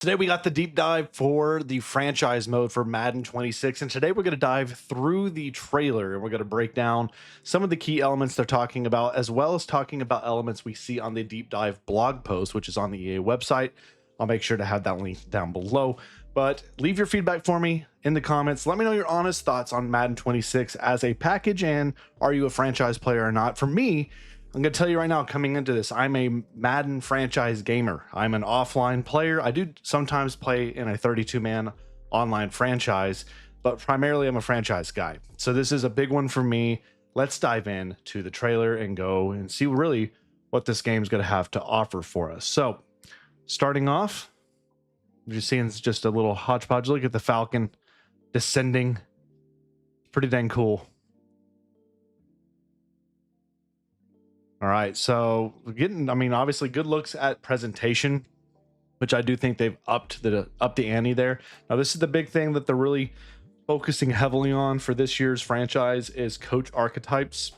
Today we got the deep dive for the franchise mode for Madden 26, and today we're going to dive through the trailer and we're going to break down some of the key elements they're talking about, as well as talking about elements we see on the deep dive blog post, which is on the EA website. I'll make sure to have that link down below, but leave your feedback for me in the comments. Let me know your honest thoughts on Madden 26 as a package, and are you a franchise player or not? For me, I'm going to tell you right now, coming into this, I'm a Madden franchise gamer. I'm an offline player. I do sometimes play in a 32-man online franchise, but primarily I'm a franchise guy. So this is a big one for me. Let's dive in to the trailer and go and see really what this game's going to have to offer for us. So starting off, you're seeing it's just a little hodgepodge. Look at the Falcon descending. Pretty dang cool. All right, so we're getting, obviously good looks at presentation, which I do think they've upped the ante there. Now, this is the big thing that they're really focusing heavily on for this year's franchise is coach archetypes.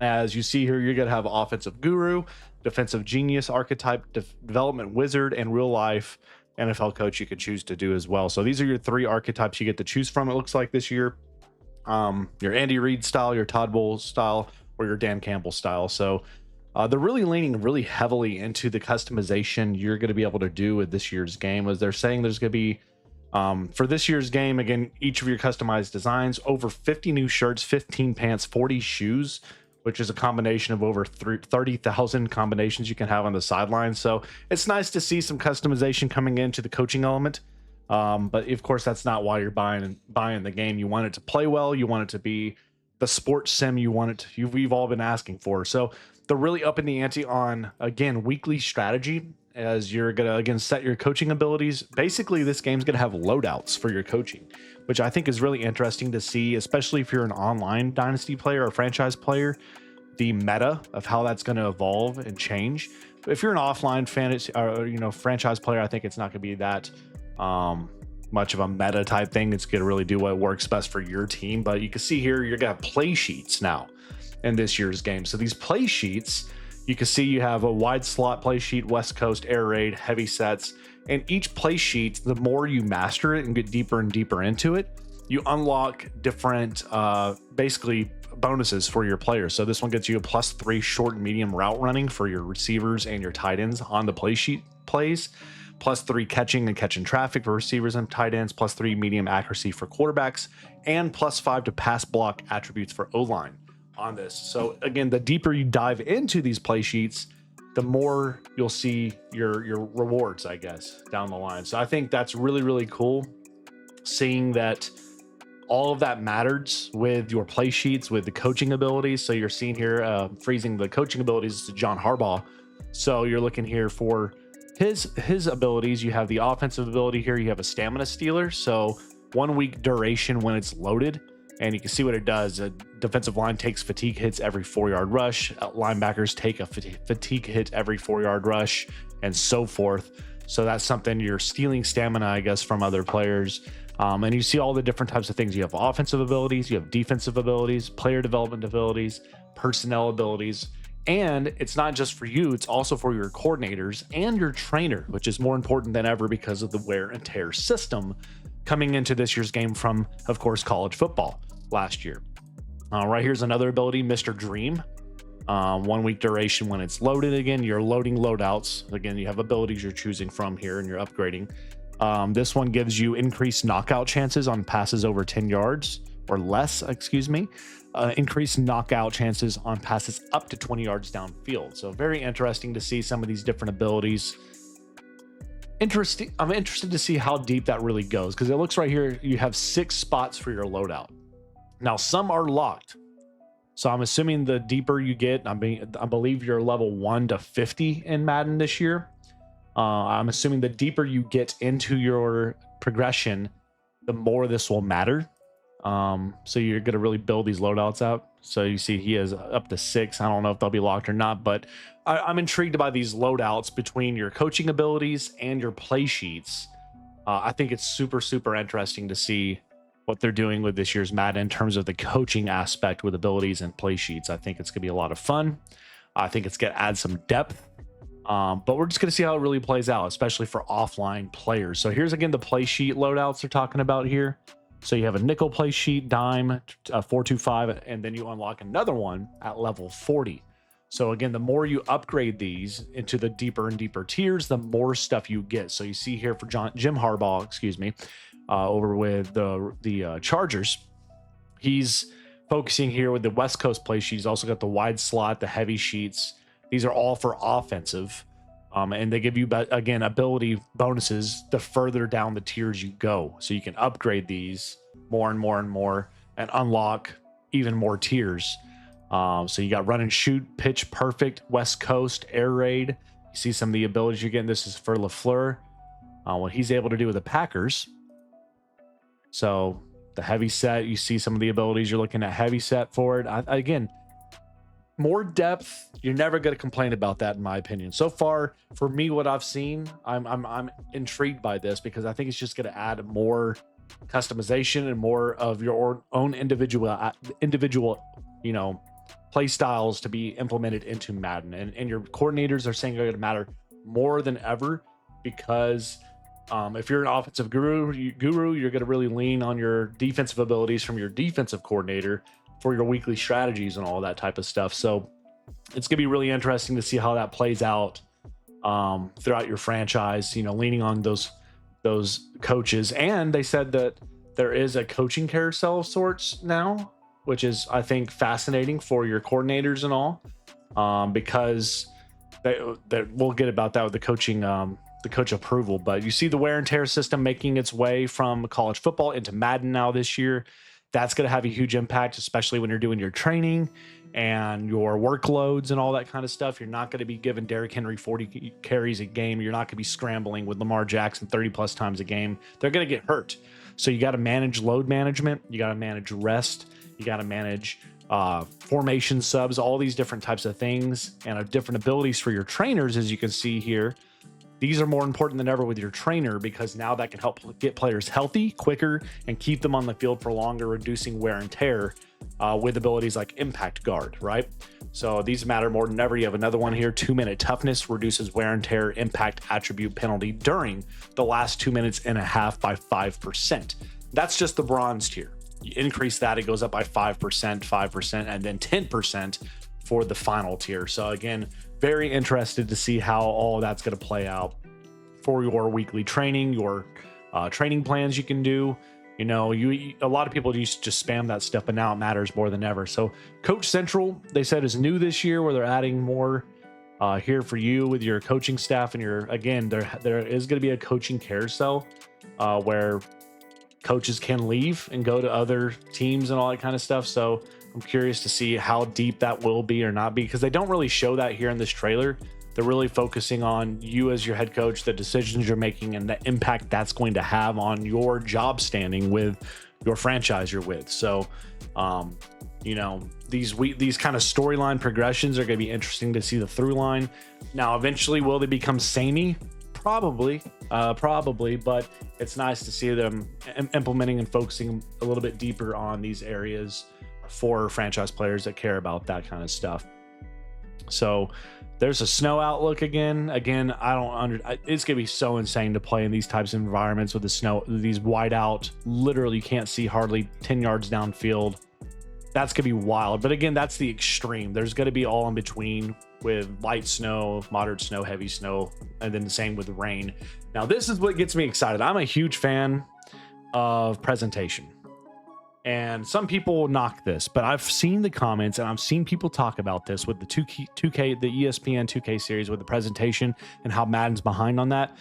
As you see here, you're going to have offensive guru, defensive genius archetype, development wizard, and real life NFL coach you can choose to do as well. So these are your three archetypes you get to choose from, it looks like, this year. Your Andy Reid style, your Todd Bowles style, or your Dan Campbell style. So they're really leaning really heavily into the customization you're going to be able to do with this year's game. As they're saying, there's going to be for this year's game, again, each of your customized designs, over 50 new shirts, 15 pants, 40 shoes, which is a combination of over 30,000 combinations you can have on the sidelines. So it's nice to see some customization coming into the coaching element. But of course, that's not why you're buying the game. You want it to play well. You want it to be the sports sim we've all been asking for. So they're really upping the ante on, again, weekly strategy, as you're gonna again set your coaching abilities. Basically, this game's gonna have loadouts for your coaching, which I think is really interesting to see, especially if you're an online dynasty player or franchise player, the meta of how that's going to evolve and change. But if you're an offline fantasy or franchise player, I think it's not gonna be that much of a meta type thing. It's going to really do what works best for your team. But you can see here, you're going to have play sheets now in this year's game. So these play sheets, you can see you have a wide slot play sheet, West Coast, air raid, heavy sets. And each play sheet, the more you master it and get deeper and deeper into it, you unlock different basically bonuses for your players. So this one gets you a +3 short and medium route running for your receivers and your tight ends on the play sheet plays. +3 catching and catching traffic for receivers and tight ends, +3 medium accuracy for quarterbacks, and +5 to pass block attributes for O-line on this. So again, the deeper you dive into these play sheets, the more you'll see your rewards, I guess, down the line. So I think that's really, really cool, seeing that all of that matters with your play sheets, with the coaching abilities. So you're seeing here, freezing the coaching abilities to John Harbaugh. So you're looking here for his abilities. You have the offensive ability here. You have a stamina stealer, so 1 week duration when it's loaded, and you can see what it does. A defensive line takes fatigue hits every 4-yard rush. Linebackers take a fatigue hit every 4-yard rush, and so forth. So that's something you're stealing stamina, I guess, from other players. And you see all the different types of things. You have offensive abilities, you have defensive abilities, player development abilities, personnel abilities. And it's not just for you, it's also for your coordinators and your trainer, which is more important than ever because of the wear and tear system coming into this year's game from, of course, college football last year. Right here's another ability, Mr. Dream. 1 week duration when it's loaded. Again, you're loading loadouts. Again, you have abilities you're choosing from here and you're upgrading. This one gives you increased knockout chances on passes over 10 yards or less, increased knockout chances on passes up to 20 yards downfield. So very interesting to see some of these different abilities. I'm interested to see how deep that really goes, because it looks right here you have 6 spots for your loadout. Now some are locked, so I'm assuming the deeper you get, I believe you're level 1 to 50 in Madden this year. I'm assuming the deeper you get into your progression, the more this will matter. So you're going to really build these loadouts out. So you see he has up to 6. I don't know if they'll be locked or not, but I'm intrigued by these loadouts between your coaching abilities and your play sheets. I think it's super, super interesting to see what they're doing with this year's Madden in terms of the coaching aspect with abilities and play sheets. I think it's going to be a lot of fun. I think it's going to add some depth But we're just going to see how it really plays out, especially for offline players. So here's again the play sheet loadouts they're talking about here. So you have a nickel play sheet, dime, 425, and then you unlock another one at level 40. So again, the more you upgrade these into the deeper and deeper tiers, the more stuff you get. So you see here for Jim Harbaugh, excuse me, over with the Chargers, he's focusing here with the West Coast play sheet. He's also got the wide slot, the heavy sheets. These are all for offensive. And they give you, again, ability bonuses the further down the tiers you go. So you can upgrade these more and more and more and unlock even more tiers. So you got run and shoot, pitch perfect, West Coast, air raid. You see some of the abilities you're getting. This is for LaFleur, what he's able to do with the Packers. So the heavy set, you see some of the abilities. You're looking at heavy set for it. Again, more depth, you're never going to complain about that, in my opinion. So far, for me, what I've seen, I'm intrigued by this because I think it's just going to add more customization and more of your own individual, play styles to be implemented into Madden. And your coordinators are saying are going to matter more than ever because if you're an offensive guru, you're going to really lean on your defensive abilities from your defensive coordinator for your weekly strategies and all that type of stuff. So it's going to be really interesting to see how that plays out throughout your franchise, leaning on those coaches. And they said that there is a coaching carousel of sorts now, which is, I think, fascinating for your coordinators and all, because we'll get about that with the coach approval. But you see the wear and tear system making its way from college football into Madden now this year. That's going to have a huge impact, especially when you're doing your training and your workloads and all that kind of stuff. You're not going to be giving Derrick Henry 40 carries a game. You're not going to be scrambling with Lamar Jackson 30 plus times a game. They're going to get hurt. So you got to manage load management. You got to manage rest. You got to manage formation subs, all these different types of things and different abilities for your trainers, as you can see here. These are more important than ever with your trainer because now that can help get players healthy quicker and keep them on the field for longer, reducing wear and tear with abilities like impact guard, right? So these matter more than ever. You have another one here, 2-minute toughness reduces wear and tear impact attribute penalty during the last 2.5 minutes by 5%. That's just the bronze tier. You increase that, it goes up by 5%, and then 10% for the final tier. So again, very interested to see how all of that's going to play out for your weekly training, your training plans you can do. A lot of people used to just spam that stuff, but now it matters more than ever. So Coach Central, they said, is new this year, where they're adding more here for you with your coaching staff. And there is going to be a coaching carousel where coaches can leave and go to other teams and all that kind of stuff. So I'm curious to see how deep that will be or not be, because they don't really show that here in this trailer. They're really focusing on you as your head coach, the decisions you're making, and the impact that's going to have on your job standing with your franchise you're with. So, these kind of storyline progressions are going to be interesting to see the through line. Now, eventually, will they become samey? Probably, but it's nice to see them implementing and focusing a little bit deeper on these areas for franchise players that care about that kind of stuff. So there's a snow outlook again. It's gonna be so insane to play in these types of environments with the snow, these white out, literally you can't see hardly 10 yards downfield. That's gonna be wild. But again, that's the extreme. There's gonna be all in between with light snow, moderate snow, heavy snow, and then the same with rain. Now, this is what gets me excited. I'm a huge fan of presentation. And some people knock this, but I've seen the comments and I've seen people talk about this with the 2K, the ESPN 2K series with the presentation and how Madden's behind on that.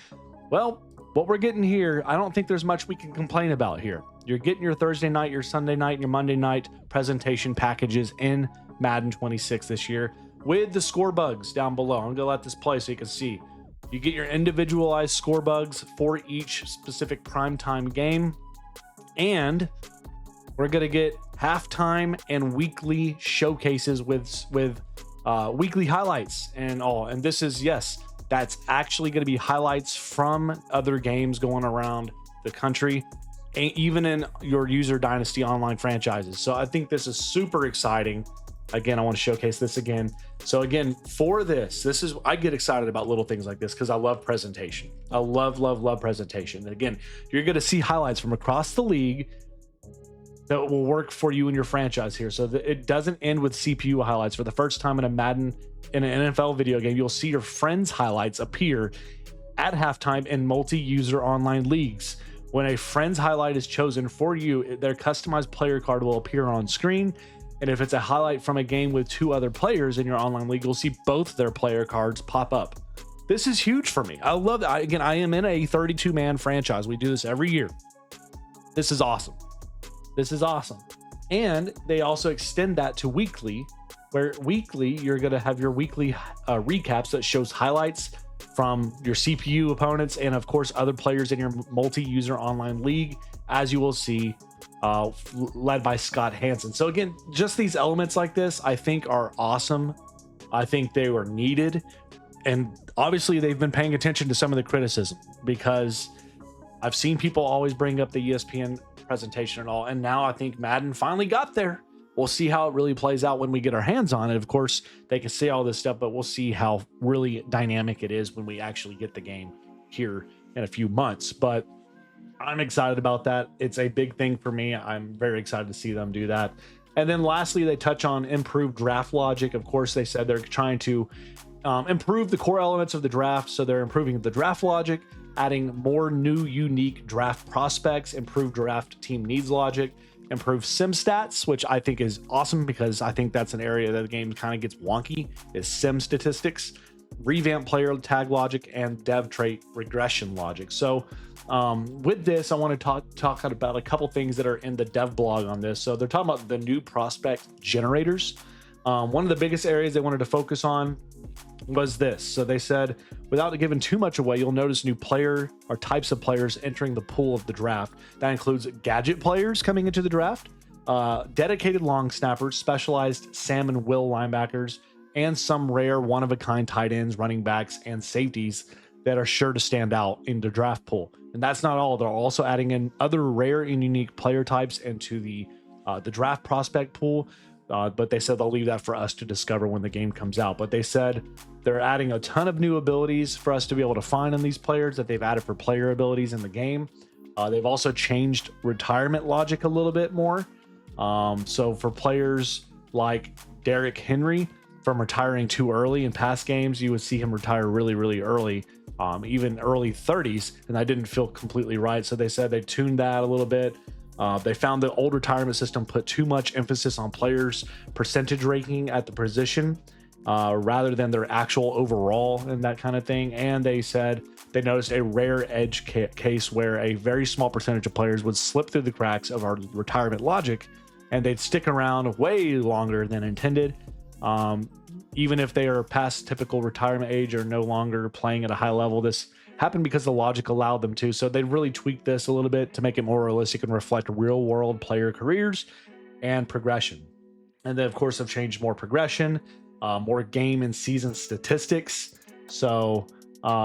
Well, what we're getting here, I don't think there's much we can complain about here. You're getting your Thursday night, your Sunday night, and your Monday night presentation packages in Madden 26 this year with the score bugs down below. I'm gonna let this play so you can see. You get your individualized score bugs for each specific primetime game, and we're going to get halftime and weekly showcases with weekly highlights and all. And this is, yes, that's actually going to be highlights from other games going around the country, even in your user dynasty online franchises. So I think this is super exciting. Again, I want to showcase this again. So again, for this is, I get excited about little things like this because I love presentation. I love presentation. And again, you're going to see highlights from across the league that will work for you and your franchise here. So that it doesn't end with CPU highlights. For the first time in a Madden, in an NFL video game, you'll see your friends' highlights appear at halftime in multi-user online leagues. When a friend's highlight is chosen for you, their customized player card will appear on screen. And if it's a highlight from a game with 2 other players in your online league, you'll see both their player cards pop up. This is huge for me. I love that. Again, I am in a 32-man franchise. We do this every year. This is awesome. This is awesome. And they also extend that to weekly, where weekly you're going to have your weekly recaps that shows highlights from your CPU opponents and of course other players in your multi-user online league, as you will see, led by Scott Hansen. So again, just these elements like this I think are awesome. I think they were needed, and obviously they've been paying attention to some of the criticism, because I've seen people always bring up the ESPN presentation and all, and now I think Madden finally got there. We'll see how it really plays out when we get our hands on it. Of course, they can say all this stuff, but we'll see how really dynamic it is when we actually get the game here in a few months. But I'm excited about that. It's a big thing for me. I'm very excited to see them do that. And then lastly, they touch on improved draft logic. Of course, they said they're trying to improve the core elements of the draft. So they're improving the draft logic, adding more new unique draft prospects, improved draft team needs logic, improved sim stats, which I think is awesome, because I think that's an area that the game kind of gets wonky, is sim statistics, revamp player tag logic, and dev trait regression logic. So with this, I want to talk about a couple things that are in the dev blog on this. So they're talking about the new prospect generators. One of the biggest areas they wanted to focus on was this. So they said, without giving too much away, you'll notice new player or types of players entering the pool of the draft. That includes gadget players coming into the draft, dedicated long snappers, specialized Sam and Will linebackers, and some rare one-of-a-kind tight ends, running backs, and safeties that are sure to stand out in the draft pool. And that's not all. They're also adding in other rare and unique player types into the draft prospect pool. But they said they'll leave that for us to discover when the game comes out. But they said they're adding a ton of new abilities for us to be able to find in these players that they've added for player abilities in the game. They've also changed retirement logic a little bit more. So for players like Derrick Henry, from retiring too early in past games, you would see him retire really, really early, even early 30s, and that didn't feel completely right. So they said they tuned that a little bit. They found the old retirement system put too much emphasis on players' percentage ranking at the position rather than their actual overall and that kind of thing. And they said they noticed a rare edge case where a very small percentage of players would slip through the cracks of our retirement logic, and they'd stick around way longer than intended. Even if they are past typical retirement age or no longer playing at a high level, this happened because the logic allowed them to. So they really tweaked this a little bit to make it more realistic and reflect real world player careers and progression. And then of course have changed more progression, more game and season statistics. So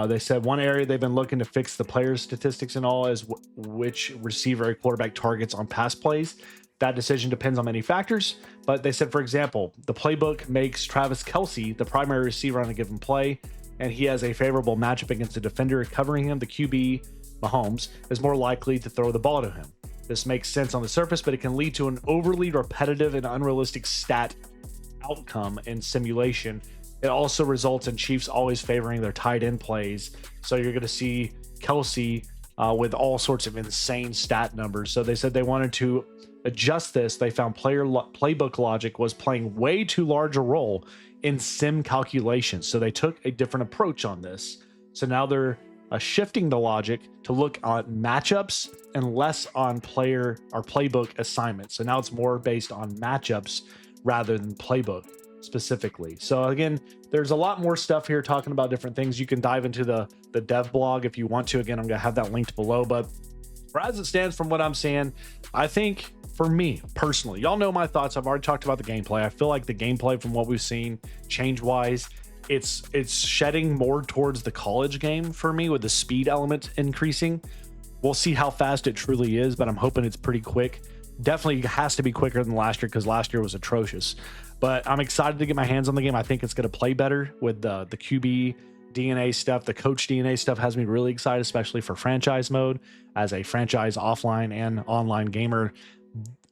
they said one area they've been looking to fix the players' statistics and all is which receiver a quarterback targets on pass plays. That decision depends on many factors, but they said, for example, the playbook makes Travis Kelce the primary receiver on a given play, and he has a favorable matchup against a defender covering him. The QB, Mahomes, is more likely to throw the ball to him. This makes sense on the surface, but it can lead to an overly repetitive and unrealistic stat outcome in simulation. It also results in Chiefs always favoring their tight end plays. So you're going to see Kelce with all sorts of insane stat numbers. So they said they wanted to adjust this. They found playbook logic was playing way too large a role in sim calculations. So they took a different approach on this. So now they're shifting the logic to look at matchups and less on player or playbook assignments. So now it's more based on matchups rather than playbook specifically. So again, there's a lot more stuff here talking about different things. You can dive into the dev blog if you want to. Again, I'm going to have that linked below, but as it stands from what I'm seeing, I think for me personally, y'all know my thoughts. I've already talked about the gameplay. I feel like the gameplay from what we've seen change wise, it's shedding more towards the college game for me, with the speed element increasing. We'll see how fast it truly is, but I'm hoping it's pretty quick. Definitely has to be quicker than last year because last year was atrocious. But I'm excited to get my hands on the game. I think it's going to play better with the QB DNA stuff. The coach DNA stuff has me really excited, especially for franchise mode. As a franchise offline and online gamer,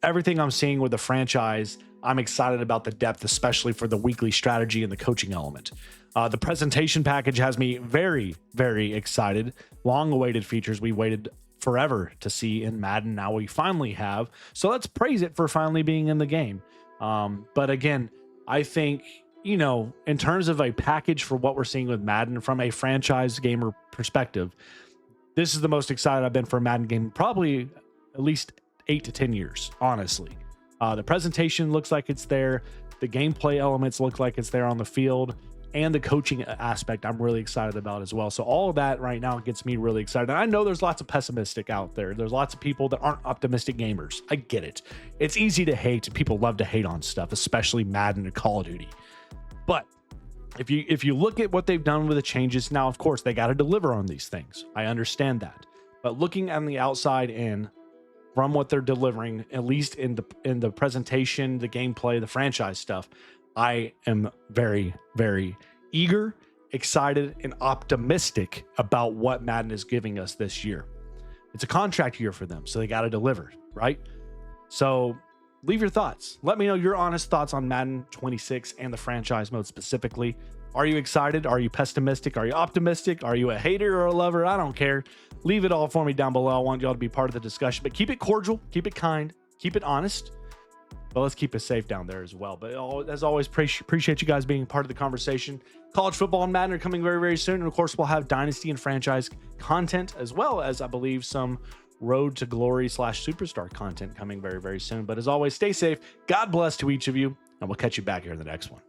everything I'm seeing with the franchise, I'm excited about the depth, especially for the weekly strategy and the coaching element. The presentation package has me very, very excited. Long awaited features we waited forever to see in Madden. Now we finally have. So let's praise it for finally being in the game. But again, I think, you know, in terms of a package for what we're seeing with Madden from a franchise gamer perspective, this is the most excited I've been for a Madden game, probably at least 8 to 10 years, honestly. The presentation looks like it's there. The gameplay elements look like it's there on the field, and the coaching aspect I'm really excited about as well. So all of that right now gets me really excited. And I know there's lots of pessimistic out there. There's lots of people that aren't optimistic gamers. I get it. It's easy to hate. People love to hate on stuff, especially Madden and Call of Duty. But if you look at what they've done with the changes, now, of course, they got to deliver on these things. I understand that. But looking on the outside in, from what they're delivering, at least in the presentation, the gameplay, the franchise stuff, I am very, very eager, excited, and optimistic about what Madden is giving us this year. It's a contract year for them, so they got to deliver, right? So leave your thoughts. Let me know your honest thoughts on Madden 26 and the franchise mode specifically. Are you excited? Are you pessimistic? Are you optimistic? Are you a hater or a lover? I don't care. Leave it all for me down below. I want y'all to be part of the discussion, but keep it cordial, keep it kind, keep it honest. But let's keep it safe down there as well. But as always, appreciate you guys being part of the conversation. College football and Madden are coming very, very soon. And of course, we'll have Dynasty and franchise content, as well as, I believe, some Road to Glory / Superstar content coming very, very soon. But as always, stay safe. God bless to each of you, and we'll catch you back here in the next one.